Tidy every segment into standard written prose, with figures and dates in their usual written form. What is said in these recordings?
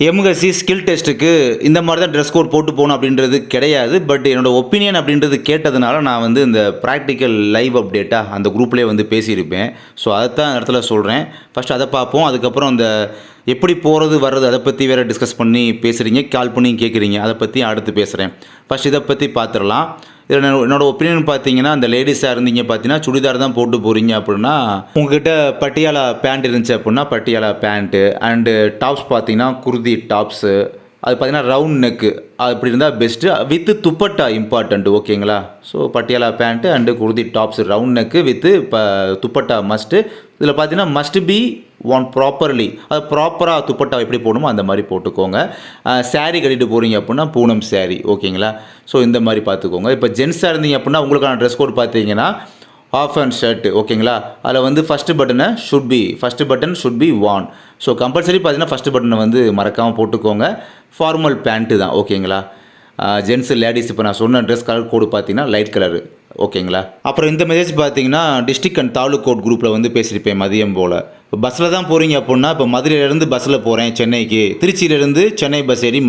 MSc skill டெஸ்ட்டுக்கு இந்த மாதிரி தான் ட்ரெஸ் கோட் போட்டு போகணும் அப்படின்றது கிடையாது. பட் என்னோட ஒப்பீனியன் அப்படின்றது கேட்டதுனால நான் வந்து இந்த ப்ராக்டிக்கல் லைவ் அப்டேட்டாக அந்த குரூப்லேயே வந்து பேசியிருப்பேன். ஸோ அதைத்தான் இந்த இடத்துல சொல்கிறேன். ஃபஸ்ட் அதை பார்ப்போம். அதுக்கப்புறம் அந்த எப்படி போகிறது வர்றது அதை பற்றி வேறு டிஸ்கஸ் பண்ணி பேசுகிறீங்க, கால் பண்ணி கேட்குறீங்க, அதை பற்றி அடுத்து பேசுகிறேன். ஃபஸ்ட் இதை பற்றி பார்த்துடலாம். இதில் என்னோடய ஒப்பீனியன் பார்த்தீங்கன்னா, அந்த லேடிஸாக இருந்தீங்க பார்த்தீங்கன்னா சுடிதார் தான் போட்டு போகிறீங்க அப்படின்னா, உங்கள்கிட்ட பட்டியாலா பேண்ட் இருந்துச்சு அப்படின்னா பட்டியாலா பேண்ட்டு அண்டு டாப்ஸ் பார்த்தீங்கன்னா குர்தி டாப்ஸு, அது பார்த்தீங்கன்னா ரவுண்ட் நெக்கு அப்படி இருந்தால் பெஸ்ட்டு. வித்து துப்பட்டா இம்பார்ட்டண்ட்டு, ஓகேங்களா? So Patiala pant and kurti tops round neck with dupatta must. இதில் பார்த்தீங்கன்னா மஸ்ட் பி ஒன் ப்ராப்பர்லி, அது ப்ராப்பராக துப்பட்டா எப்படி போடணுமோ அந்த மாதிரி போட்டுக்கோங்க. சாரீ கட்டிட்டு போகிறீங்க அப்படின்னா பூனம் சாரீ, ஓகேங்களா? ஸோ இந்த மாதிரி பார்த்துக்கோங்க. இப்போ ஜென்ஸாக இருந்தீங்க அப்படின்னா உங்களுக்கான ட்ரெஸ் கோட் பார்த்தீங்கன்னா ஆஃப் அண்ட் ஷர்ட்டு, ஓகேங்களா? அதில் வந்து first button should be worn. So compulsory பார்த்தீங்கன்னா ஃபஸ்ட்டு பட்டனை வந்து மறக்காமல் போட்டுக்கோங்க. ஃபார்மல் பேண்ட்டு தான், ஓகேங்களா? ஜென்ஸு லேடிஸ் இப்போ நான் சொன்ன ட்ரெஸ் கலர் கோடு பார்த்தீங்கன்னா லைட் கலரு, ஓகேங்களா? அப்புறம் இந்த மெசேஜ் பார்த்தீங்கன்னா டிஸ்ட்ரிக்ட் அண்ட் தாலுக் கோட் குரூப்பில் வந்து பேசியிருப்பேன் மதியம் போல். இப்போ பஸ்ஸில் தான் போகிறீங்க அப்படின்னா, இப்போ மதுரையிலேருந்து பஸ்ஸில் போகிறேன் சென்னைக்கு, திருச்சியிலேருந்து சென்னை பஸ் ஏறி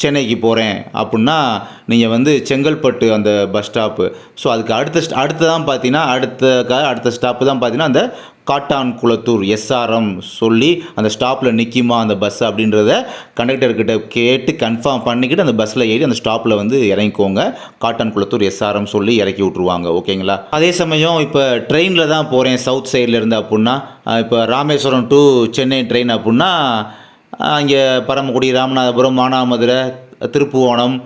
சென்னைக்கு போகிறேன் அப்படின்னா நீங்கள் வந்து செங்கல்பட்டு அந்த பஸ் ஸ்டாப்பு. ஸோ அதுக்கு அடுத்ததான் பார்த்தீங்கன்னா அடுத்த ஸ்டாப்பு தான் பார்த்தீங்கன்னா அந்த காட்டான்குளத்தூர் எஸ்ஆர்எம் சொல்லி அந்த ஸ்டாப்பில் நிற்குமா அந்த பஸ் அப்படின்றத கண்டக்டர்கிட்ட கேட்டு கன்ஃபார்ம் பண்ணிக்கிட்டு அந்த பஸ்ஸில் ஏறி அந்த ஸ்டாப்பில் வந்து இறங்கிக்கோங்க. காட்டான்குளத்தூர் எஸ்ஆர்எம் சொல்லி இறக்கி விட்ருவாங்க, ஓகேங்களா? அதே சமயம் இப்போ ட்ரெயினில் தான் போகிறேன் சவுத் சைடில் இருந்து அப்படின்னா, இப்போ ராமேஸ்வரம் டு சென்னை ட்ரெயின் அப்படின்னா அங்கே பரமக்குடி, ராமநாதபுரம், மானாமதுரை, திருப்புவனம்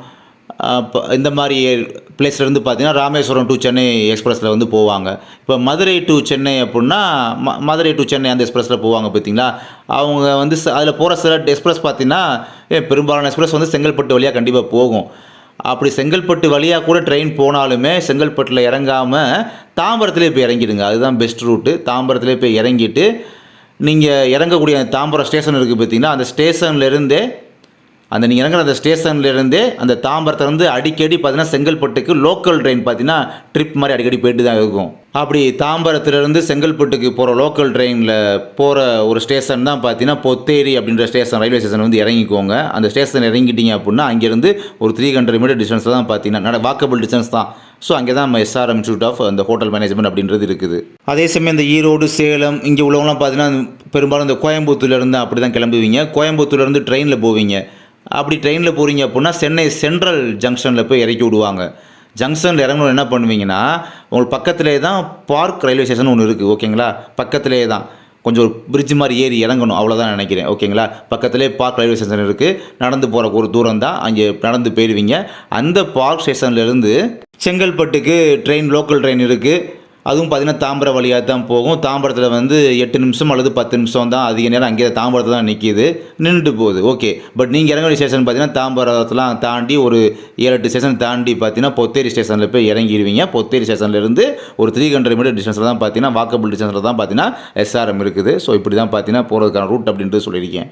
இந்த மாதிரி பிளேஸ்லேருந்து பார்த்தீங்கன்னா ராமேஸ்வரம் டு சென்னை எக்ஸ்பிரஸில் வந்து போவாங்க. இப்போ மதுரை டு சென்னை அப்படின்னா மதுரை டு சென்னை அந்த எக்ஸ்பிரஸில் போவாங்க பார்த்தீங்களா? அவங்க வந்து அதில் போகிற சில எக்ஸ்பிரஸ் பார்த்தீங்கன்னா பெரும்பாலான எக்ஸ்பிரஸ் வந்து செங்கல்பட்டு வழியாக கண்டிப்பாக போகும். அப்படி செங்கல்பட்டு வழியாக கூட ட்ரெயின் போனாலுமே செங்கல்பட்டில் இறங்காமல் தாம்பரத்துலேயே போய் இறங்கிடுங்க. அதுதான் பெஸ்ட் ரூட்டு. தாம்பரத்துலேயே போய் இறங்கிட்டு நீங்கள் இறங்கக்கூடிய அந்த தாம்பரம் ஸ்டேஷன் இருக்குது பார்த்தீங்கன்னா, அந்த ஸ்டேஷன்லேருந்தே நீங்கள் இறங்குற அந்த ஸ்டேஷன்லேருந்தே அந்த தாம்பரத்துலேருந்து அடிக்கடி பார்த்தீங்கன்னா செங்கல்பட்டுக்கு லோக்கல் ட்ரெயின் பார்த்தீங்கன்னா ட்ரிப் மாதிரி அடிக்கடி போயிட்டு தான் இருக்கும். அப்படி தாம்பரத்துலேருந்து செங்கல்பட்டுக்கு போகிற லோக்கல் ட்ரெயினில் போகிற ஒரு ஸ்டேஷன் தான் பார்த்தீங்கன்னா பொத்தேரி அப்படின்ற ஸ்டேஷன், ரயில்வே ஸ்டேஷன் வந்து இறங்கிக்கோங்க. அந்த ஸ்டேஷன் இறங்கிட்டீங்க அப்படின்னா அங்கேருந்து ஒரு 300 மீட்டர் டிஸ்டன்ஸில் தான் பார்த்தீங்கன்னா வாக்கபிள் டிஸ்டன்ஸ் தான். ஸோ அங்கே தான் நம்ம எஸ்ஆர்எம் இன்ஸ்டியூட் ஆஃப் அந்த ஹோட்டல் மேனேஜ்மெண்ட் அப்படின்றது இருக்குது. அதே சமயம் இந்த ஈரோடு, சேலம் இங்கே உள்ளவங்களாம் பார்த்தீங்கன்னா பெரும்பாலும் இந்த கோயம்புத்தூர்லேருந்து அப்படி தான் கிளம்புவீங்க. கோயம்புத்தூர்லேருந்து ட்ரெயினில் போவீங்க. அப்படி ட்ரெயினில் போகிறீங்க அப்படின்னா சென்னை சென்ட்ரல் ஜங்ஷனில் போய் இறக்கி விடுவாங்க. ஜங்ஷனில் இறங்கணும் என்ன பண்ணுவீங்கன்னா, உங்களுக்கு பக்கத்துலேயே தான் பார்க் ரயில்வே ஸ்டேஷன் ஒன்று இருக்குது, ஓகேங்களா? பக்கத்துலேயே தான் கொஞ்சம் ஒரு பிரிட்ஜ் மாதிரி ஏறி இறங்கணும், அவ்வளோதான் நினைக்கிறேன், ஓகேங்களா? பக்கத்துலேயே பார்க் ரயில்வே ஸ்டேஷன் இருக்குது. நடந்து போகிற ஒரு தூரம் தான், அங்கே நடந்து போயிடுவீங்க. அந்த பார்க் ஸ்டேஷன்லேருந்து செங்கல்பட்டுக்கு லோக்கல் ட்ரெயின் இருக்குது. அதுவும் பார்த்தீங்கன்னா தாம்பரம் வழியாக தான் போகும். தாம்பரத்தில் வந்து 8 நிமிஷம் அல்லது 10 நிமிஷம் தான், அதிக நேரம் அங்கேயே தாம்பரத்தில் தான் நிற்கிது, நின்றுட்டு போகுது, ஓகே. பட் நீங்கள் இறங்க வேண்டிய ஸ்டேஷன் பார்த்தீங்கன்னா தாம்பரத்தெலாம் தாண்டி ஒரு 7-8 ஸ்டேஷன் தாண்டி பார்த்தீங்கன்னா பொத்தேரி ஸ்டேஷனில் போய் இறங்கிடுவீங்க. பொத்தேரி ஸ்டேஷன்லேருந்து ஒரு 300 மீட்டர் டிஸ்டன்ஸில் தான் பார்த்தீங்கன்னா வாக்கபிள் டிஸ்டன்ஸில் தான் பார்த்தீங்கன்னா எஸ்ஆர்எம் இருக்குது. ஸோ இப்படி தான் பார்த்தீங்கன்னா போகிறதுக்கான ரூட் அப்படின்ட்டு சொல்லியிருக்கேன்.